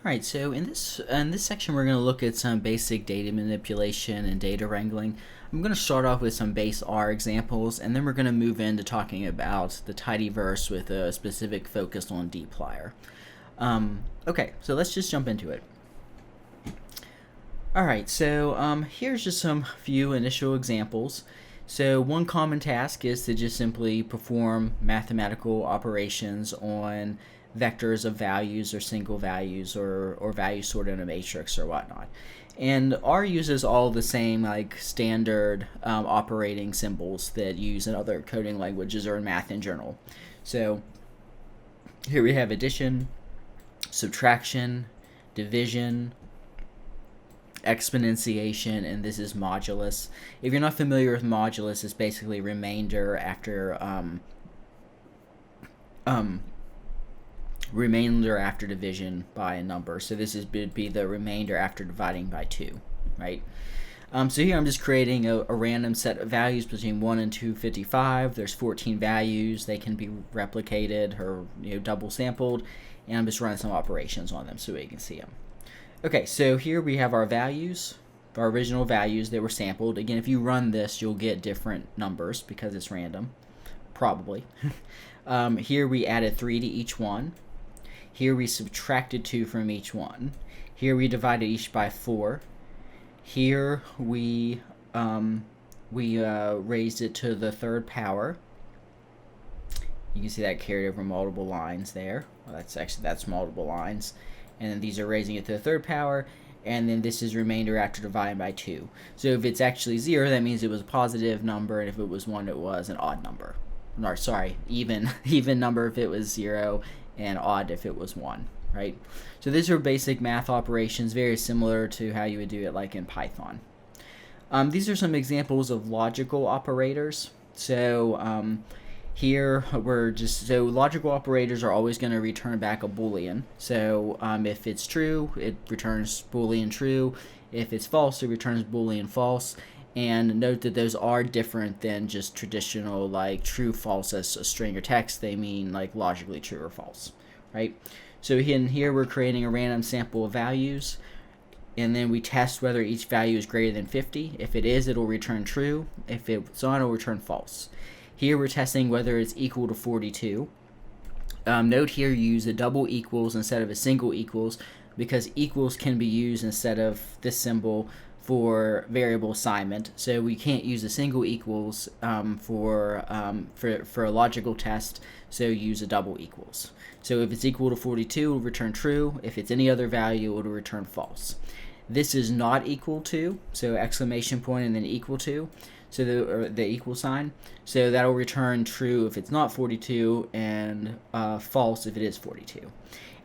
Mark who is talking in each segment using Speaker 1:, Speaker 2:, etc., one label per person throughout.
Speaker 1: Alright, so in this section we're going to look at some basic data manipulation and data wrangling. I'm going to start off with some base R examples, and then we're going to move into talking about the tidyverse with a specific focus on dplyr. Okay, so let's just jump into it. Alright, so here's just some few initial examples. So one common task is to just simply perform mathematical operations on vectors of values or single values or values sorted in a matrix or whatnot. And R uses all the same like standard operating symbols that use in other coding languages or in math in general. So here we have addition, subtraction, division, exponentiation, and this is modulus. If you're not familiar with modulus, it's basically remainder after division by a number. So this would be the remainder after dividing by 2, right? So here I'm just creating a random set of values between 1 and 255. There's 14 values. They can be replicated or double sampled, and I'm just running some operations on them so we can see them. Okay, so here we have our values, our original values that were sampled. Again, if you run this, you'll get different numbers because it's random, probably. Here we added 3 to each one. Here we subtracted 2 from each one. Here we divided each by 4. Here we raised it to the third power. You can see that carried over multiple lines there. Well, that's multiple lines. And then these are raising it to the third power, and then this is remainder after dividing by 2. So if it's actually 0, that means it was a positive number, and if it was 1, it was an odd number. Or sorry, even number if it was 0, and odd if it was 1, right? So these are basic math operations, very similar to how you would do it like in Python. These are some examples of logical operators. So here so logical operators are always going to return back a Boolean. So if it's true, it returns Boolean true. If it's false, it returns Boolean false. And note that those are different than just traditional like true false as a string or text. They mean like logically true or false, right? So here we're creating a random sample of values, and then we test whether each value is greater than 50. If it is, it'll return true. If it's not, it'll return false. Here we're testing whether it's equal to 42. Note here you use a double equals instead of a single equals because equals can be used instead of this symbol for variable assignment. So we can't use a single equals for a logical test, so use a double equals. So if it's equal to 42, it will return true. If it's any other value, it will return false. This is not equal to, so exclamation point and then equal to. So the equal sign, so that'll return true if it's not 42 and false if it is 42.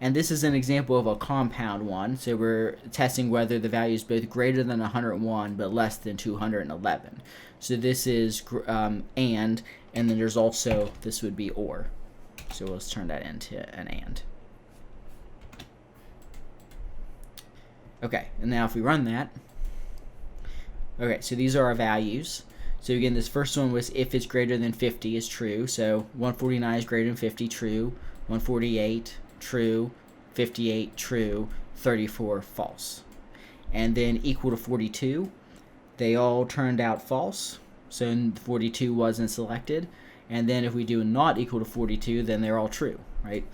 Speaker 1: And this is an example of a compound one, so we're testing whether the value is both greater than 101 but less than 211. So this is and then there's also, this would be or. So let's turn that into an and. Okay, and now if we run that, okay, so these are our values. So again, this first one was if it's greater than 50 is true. So 149 is greater than 50, true. 148, true. 58, true. 34, false. And then equal to 42, they all turned out false. So 42 wasn't selected. And then if we do not equal to 42, then they're all true, right?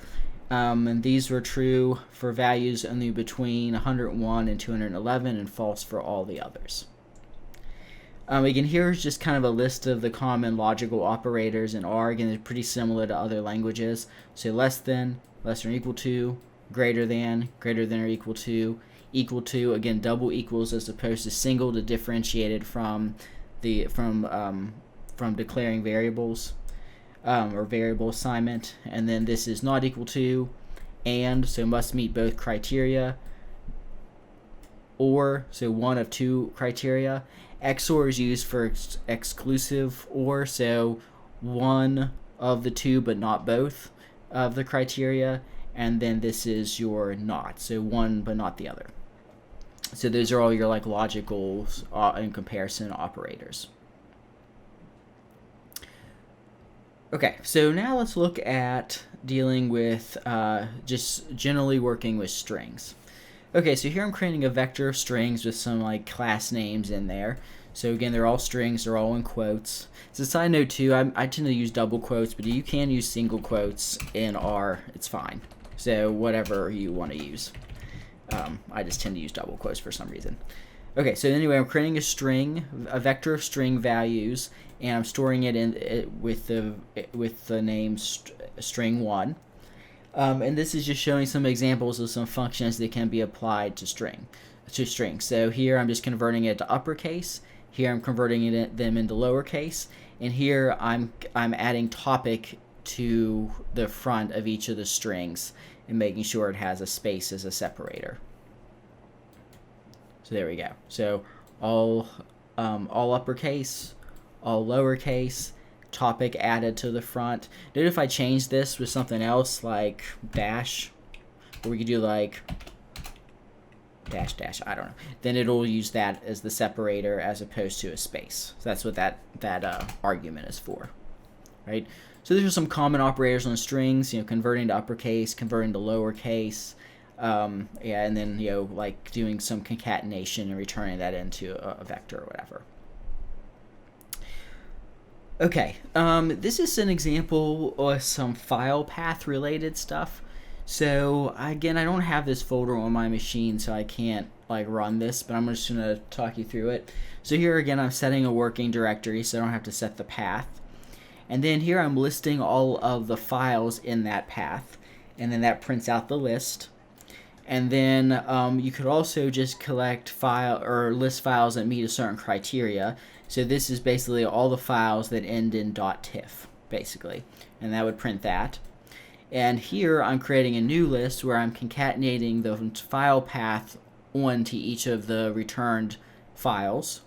Speaker 1: And these were true for values only between 101 and 211 and false for all the others. Again, here's just kind of a list of the common logical operators in R. Again, they're pretty similar to other languages. So less than or equal to, greater than or equal to, again, double equals as opposed to single to differentiate it from declaring variables or variable assignment. And then this is not equal to, and, so must meet both criteria, or, so one of two criteria. XOR is used for exclusive or, so one of the two but not both of the criteria, and then this is your not, so one but not the other. So those are all your like logical in comparison operators. Okay, so now let's look at dealing with just generally working with strings. Okay, so here I'm creating a vector of strings with some like class names in there. So again, they're all strings, they're all in quotes. As a side note too, I tend to use double quotes, but you can use single quotes in R, it's fine. So whatever you want to use. I just tend to use double quotes for some reason. Okay, so anyway, I'm creating a string, a vector of string values, and I'm storing it in with the name string 1. And this is just showing some examples of some functions that can be applied to string. So here I'm just converting it to uppercase. Here I'm converting them into lowercase, and here I'm adding topic to the front of each of the strings and making sure it has a space as a separator. So there we go. So all uppercase, all lowercase, topic added to the front. Note if I change this with something else like dash, or we could do like dash dash, I don't know, then it'll use that as the separator as opposed to a space. So that's what that argument is for, right? So these are some common operators on strings, converting to uppercase, converting to lowercase, and then like doing some concatenation and returning that into a vector or whatever. Okay, this is an example of some file path related stuff. So again, I don't have this folder on my machine, so I can't like run this, but I'm just gonna talk you through it. So here again, I'm setting a working directory, so I don't have to set the path. And then here I'm listing all of the files in that path, and then that prints out the list. And then you could also just collect file or list files that meet a certain criteria. So this is basically all the files that end in .tiff, basically, and that would print that. And here I'm creating a new list where I'm concatenating the file path onto each of the returned files.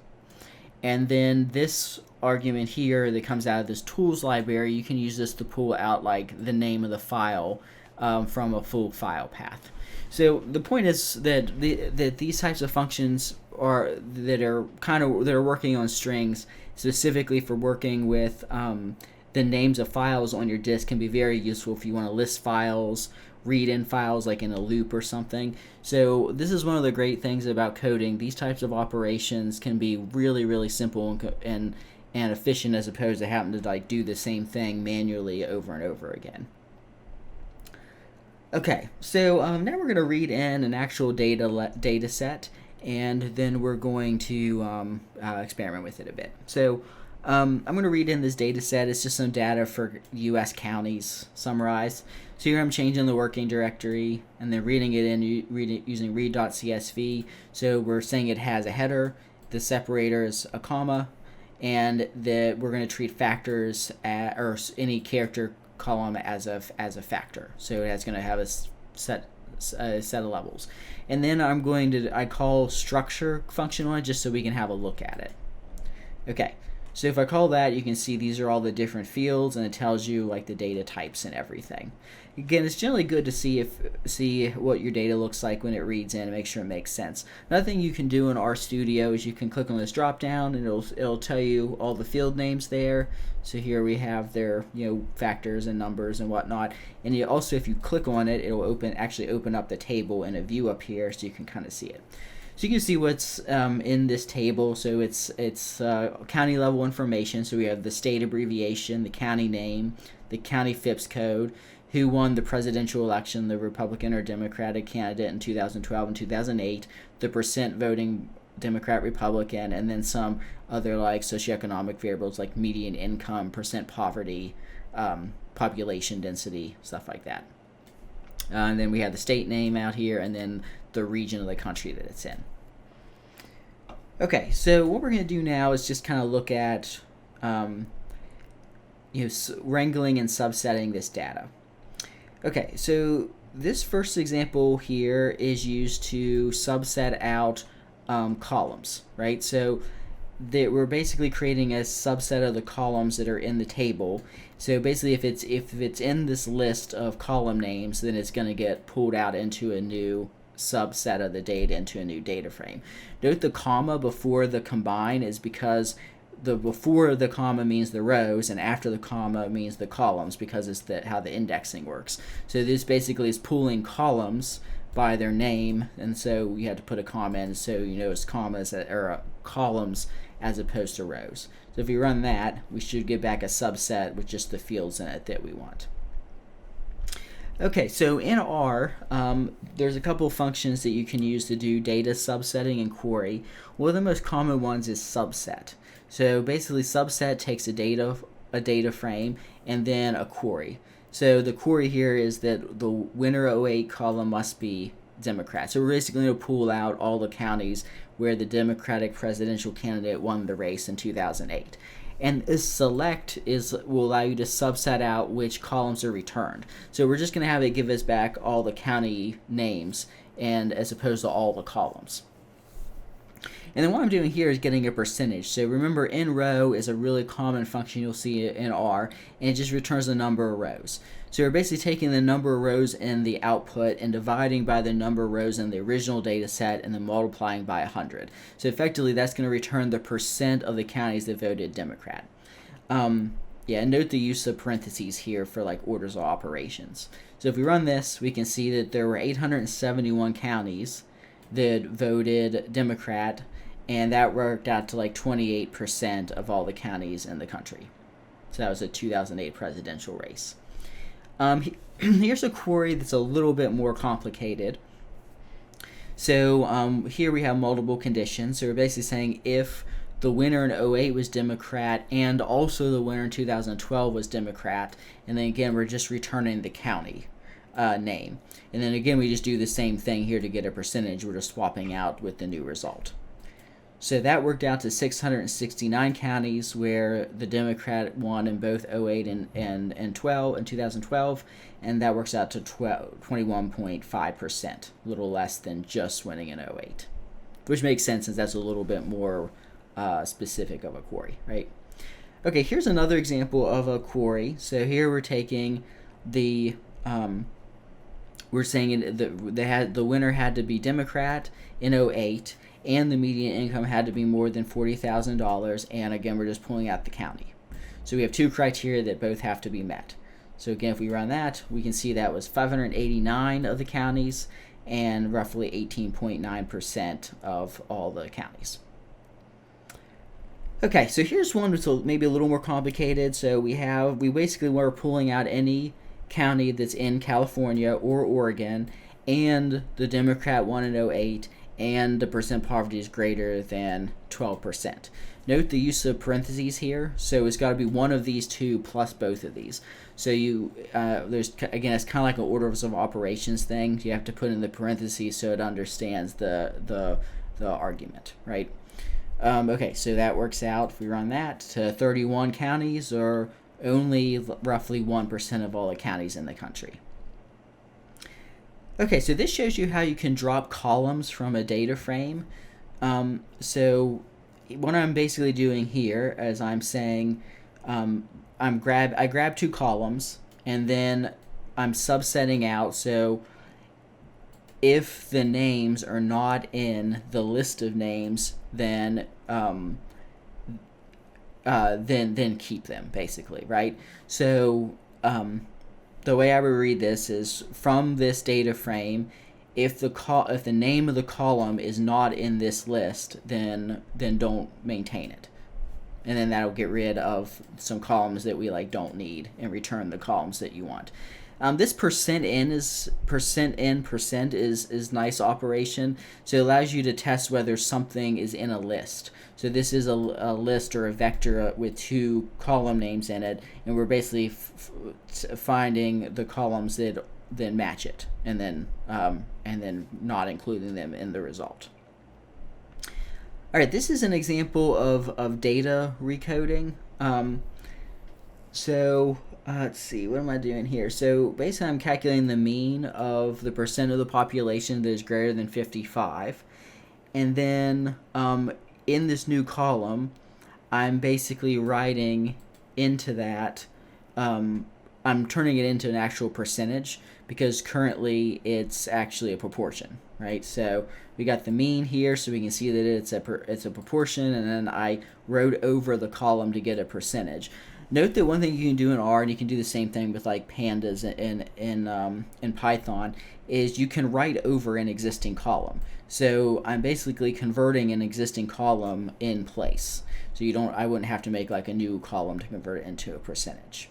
Speaker 1: And then this argument here that comes out of this tools library, you can use this to pull out like the name of the file from a full file path. So the point is that these types of functions that are working on strings specifically for working with the names of files on your disk can be very useful if you want to list files, read in files like in a loop or something. So this is one of the great things about coding. These types of operations can be really, really simple and efficient as opposed to having to like do the same thing manually over and over again. Okay, so now we're going to read in an actual data set, and then we're going to experiment with it a bit. So I'm going to read in this data set. It's just some data for U.S. counties summarized. So here I'm changing the working directory and then reading it in using read.csv. So we're saying it has a header, the separator is a comma, and that we're going to treat factors or any character column as a factor. So it's going to have a set of levels. And then I call structure function on it just so we can have a look at it. Okay, so if I call that, you can see these are all the different fields, and it tells you like the data types and everything. Again, it's generally good to see what your data looks like when it reads in and make sure it makes sense. Another thing you can do in RStudio is you can click on this drop down and it'll tell you all the field names there. So here we have their factors and numbers and whatnot. And you also, if you click on it, it'll actually open up the table in a view up here so you can kind of see it. So you can see what's in this table. So it's county level information. So we have the state abbreviation, the county name, the county FIPS code, who won the presidential election, the Republican or Democratic candidate in 2012 and 2008, the percent voting Democrat, Republican, and then some other like socioeconomic variables like median income, percent poverty, population density, stuff like that. And then we have the state name out here, and then the region of the country that it's in. Okay, so what we're going to do now is just kind of look at wrangling and subsetting this data. Okay, so this first example here is used to subset out columns, right? So we're basically creating a subset of the columns that are in the table. So basically, if it's in this list of column names, then it's going to get pulled out into a new subset of the data into a new data frame. Note the comma before the combine is because the before the comma means the rows and after the comma means the columns, because it's how the indexing works. So this basically is pulling columns by their name, and so you had to put a comma in so you know it's commas or columns as opposed to rows. So if we run that, we should get back a subset with just the fields in it that we want. Okay, so in R, there's a couple of functions that you can use to do data subsetting and query. One of the most common ones is subset. So basically, subset takes a data frame and then a query. So the query here is that the winner 08 column must be Democrat. So we're basically going to pull out all the counties where the Democratic presidential candidate won the race in 2008. And this select will allow you to subset out which columns are returned. So we're just going to have it give us back all the county names, and as opposed to all the columns. And then what I'm doing here is getting a percentage. So remember, in row is a really common function you'll see in R, and it just returns the number of rows. So we're basically taking the number of rows in the output and dividing by the number of rows in the original data set and then multiplying by 100. So effectively, that's going to return the percent of the counties that voted Democrat. Yeah, and note the use of parentheses here for like orders of operations. So if we run this, we can see that there were 871 counties that voted Democrat, and that worked out to like 28% of all the counties in the country. So that was a 2008 presidential race. Here's a query that's a little bit more complicated. So here we have multiple conditions. So we're basically saying if the winner in 08 was Democrat and also the winner in 2012 was Democrat, and then again we're just returning the county name. And then again we just do the same thing here to get a percentage. We're just swapping out with the new result. So that worked out to 669 counties where the Democrat won in both 08 and 2012, and that works out to 21.5%, a little less than just winning in 08, which makes sense since that's a little bit more specific of a query, right? Okay, here's another example of a query. So here we're taking the we're saying the winner had to be Democrat in 08, and the median income had to be more than $40,000, and again we're just pulling out the county. So we have two criteria that both have to be met. So again, if we run that, we can see that was 589 of the counties and roughly 18.9% of all the counties. Okay, so here's one that's maybe a little more complicated. So we basically were pulling out any county that's in California or Oregon, and the Democrat won in 08, and the percent poverty is greater than 12%. Note the use of parentheses here. So it's got to be one of these two plus both of these. So there's again, it's kind of like an orders of operations thing. You have to put in the parentheses so it understands the argument, right? Okay, so that works out, if we run that, to 31 counties, or only roughly 1% of all the counties in the country. Okay, so this shows you how you can drop columns from a data frame. So what I'm basically doing here is I'm saying I grab two columns, and then I'm subsetting out. So if the names are not in the list of names, then keep them, basically, right? So the way I would read this is, from this data frame, if the name of the column is not in this list, then don't maintain it, and then that'll get rid of some columns that we don't need and return the columns that you want. This percent is nice operation. So it allows you to test whether something is in a list. So this is a list or a vector with two column names in it, and we're basically finding the columns that match it, and then not including them in the result. All right, this is an example of data recoding. Let's see, what am I doing here? So basically I'm calculating the mean of the percent of the population that is greater than 55. And then in this new column, I'm basically writing into that, I'm turning it into an actual percentage, because currently it's actually a proportion, right? So we got the mean here, so we can see that it's a proportion, and then I wrote over the column to get a percentage. Note that one thing you can do in R, and you can do the same thing with pandas in Python, is you can write over an existing column. So I'm basically converting an existing column in place. So I wouldn't have to make like a new column to convert it into a percentage.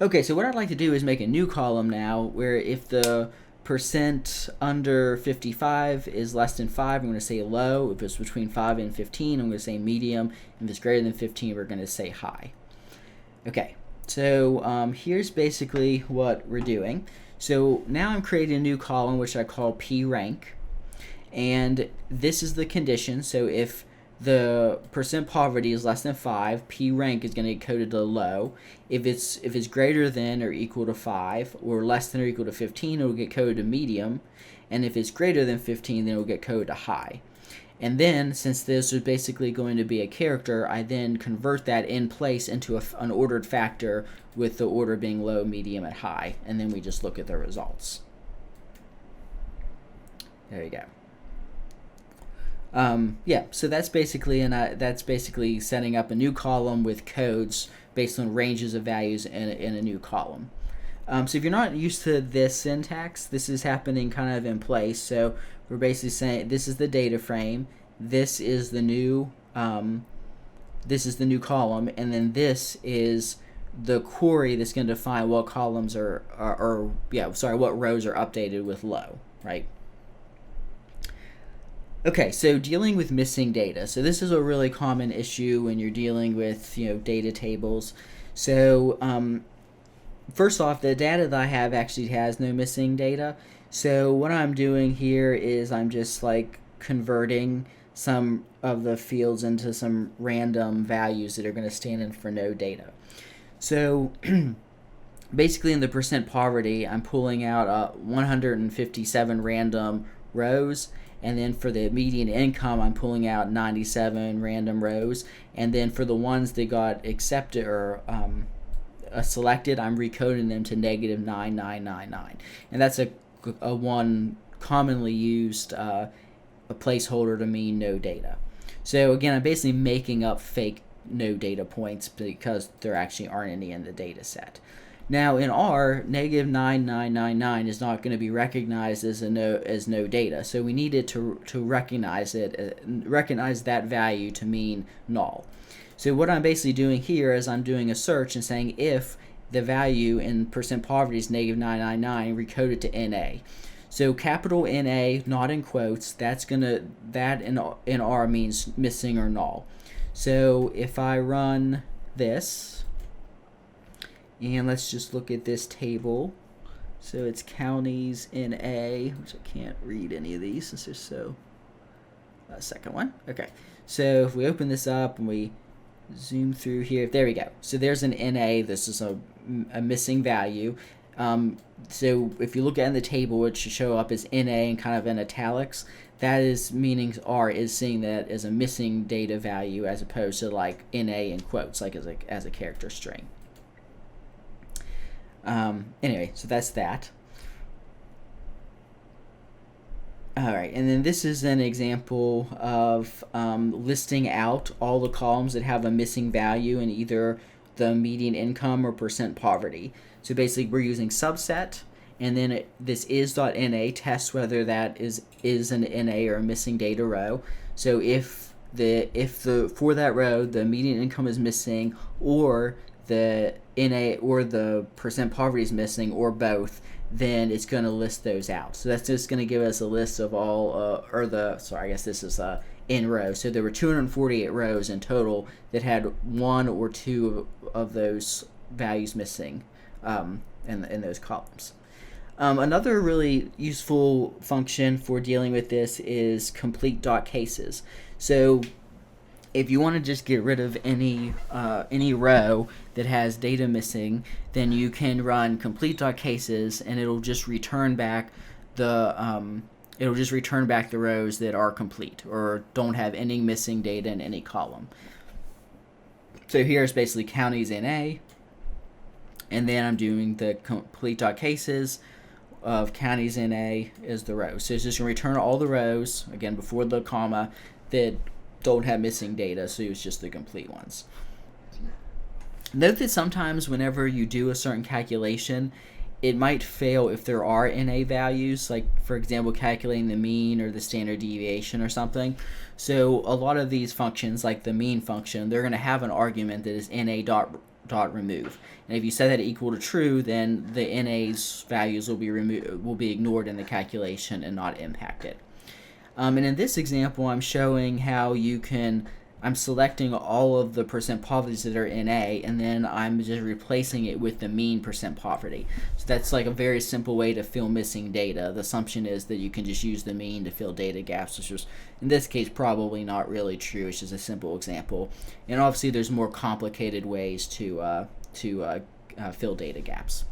Speaker 1: Okay, so what I'd like to do is make a new column now where if the percent under 55 is less than 5, I'm going to say low. If it's between 5 and 15, I'm going to say medium. If it's greater than 15, we're going to say high. Okay, so here's basically what we're doing. So now I'm creating a new column which I call P rank, and this is the condition. So if the percent poverty is less than 5, P rank is going to get coded to low. If it's greater than or equal to 5 or less than or equal to 15, it will get coded to medium, and if it's greater than 15, then it will get coded to high. And then, since this is basically going to be a character, I then convert that in place into an ordered factor with the order being low, medium, and high, and then we just look at the results. There you go. Yeah, so that's basically setting up a new column with codes based on ranges of values in a new column. So if you're not used to this syntax, this is happening kind of in place. So we're basically saying this is the data frame, this is the new column, and then this is the query that's going to define what columns what rows are updated with low, right? Okay, so dealing with missing data. So this is a really common issue when you're dealing with data tables. So first off, the data that I have actually has no missing data. So what I'm doing here is I'm just like converting some of the fields into some random values that are going to stand in for no data. So basically in the percent poverty, I'm pulling out 157 random rows. And then for the median income, I'm pulling out 97 random rows. And then for the ones that got accepted or selected, I'm recoding them to -9999. And that's a one commonly used a placeholder to mean no data. So again, I'm basically making up fake no data points because there actually aren't any in the data set. Now in R, -9999 is not going to be recognized as no data, so we needed to recognize that value to mean null. So what I'm basically doing here is I'm doing a search and saying if the value in percent poverty is -999, recode it to NA. So capital NA, not in quotes, that in R means missing or null. So if I run this, and let's just look at this table. So it's counties in A, which I can't read any of these since they're so... second one. Okay. So if we open this up and we zoom through here, there we go. So there's an NA. This is a missing value. So if you look at in the table, it should show up as NA and kind of in italics. That is meaning R is seeing that as a missing data value as opposed to like NA in quotes, like as a character string. Anyway, so that's that. Alright, and then this is an example of listing out all the columns that have a missing value in either the median income or percent poverty. So basically we're using subset, and then this is.na tests whether that is an NA or a missing data row. So if for that row the median income is missing, or the NA or the percent poverty is missing, or both, then it's going to list those out. So that's just going to give us a list of all, I guess this is in rows. So there were 248 rows in total that had one or two of those values missing in those columns. Another really useful function for dealing with this is complete dot cases. So if you want to just get rid of any row that has data missing, then you can run complete dot cases, and it'll just return back the rows that are complete or don't have any missing data in any column. So here's basically counties in A, and then I'm doing the complete dot cases of counties in A is the row. So it's just going to return all the rows again before the comma that don't have missing data, so it's just the complete ones. Note that sometimes whenever you do a certain calculation, it might fail if there are NA values, like for example calculating the mean or the standard deviation or something. So a lot of these functions, like the mean function, they're going to have an argument that is NA dot remove, and if you set that equal to true, then the NA's values will be ignored in the calculation and not impacted. And in this example, I'm showing how I'm selecting all of the percent poverties that are NA, and then I'm just replacing it with the mean percent poverty. So that's like a very simple way to fill missing data. The assumption is that you can just use the mean to fill data gaps, which is in this case probably not really true. It's just a simple example. And obviously there's more complicated ways to fill data gaps.